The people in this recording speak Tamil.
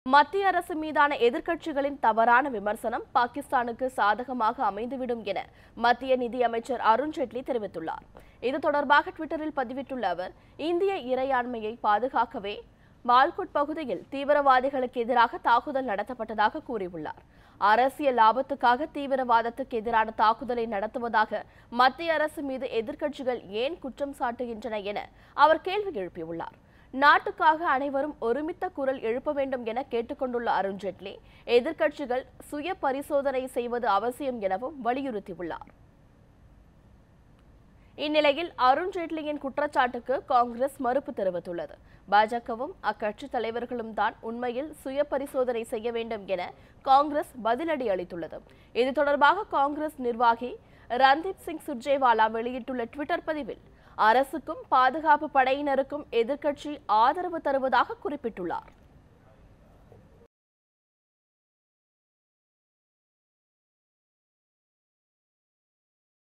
மத்திய அரசு மீதான எதிர்க்கட்சிகளின் தவறான விமர்சனம் பாகிஸ்தானுக்கு சாதகமாக அமைந்துவிடும் என மத்திய நிதியமைச்சர் அருண் ஜேட்லி தெரிவித்துள்ளார். இது தொடர்பாக ட்விட்டரில் பதிவிட்டுள்ள அவர், இந்திய இறையாண்மையை பாதுகாக்கவே மால்குட் பகுதியில் தீவிரவாதிகளுக்கு எதிராக தாக்குதல் நடத்தப்பட்டதாக கூறியுள்ளார். அரசியல் லாபத்துக்காக தீவிரவாதத்துக்கு எதிரான தாக்குதலை நடத்துவதாக மத்திய அரசு மீது எதிர்க்கட்சிகள் ஏன் குற்றம் சாட்டுகின்றன என அவர் கேள்வி எழுப்பியுள்ளார். நாட்டுக்காக அனைவரும் ஒருமித்த குரல் எழுப்ப வேண்டும் என கேட்டுக்கொண்டுள்ள அருண் ஜேட்லி, எதிர்க்கட்சிகள் சுய பரிசோதனை செய்வது அவசியம் எனவும் வலியுறுத்தியுள்ளார். இந்நிலையில் அருண் ஜேட்லியின் குற்றச்சாட்டுக்கு காங்கிரஸ் மறுப்பு தெரிவித்துள்ளது. பாஜகவும் அக்கட்சி தலைவர்களும் தான் உண்மையில் சுய பரிசோதனை செய்ய வேண்டும் என காங்கிரஸ் பதிலடி அளித்துள்ளது. இது தொடர்பாக காங்கிரஸ் நிர்வாகி ரந்தீப் சிங் சுர்ஜேவாலா வெளியிட்டுள்ள ட்விட்டர் பதிவில், அரசுக்கும் பாதுகாப்பு படையினருக்கும் எதிர்க்கட்சி ஆதரவு தருவதாக குறிப்பிட்டுள்ளார்.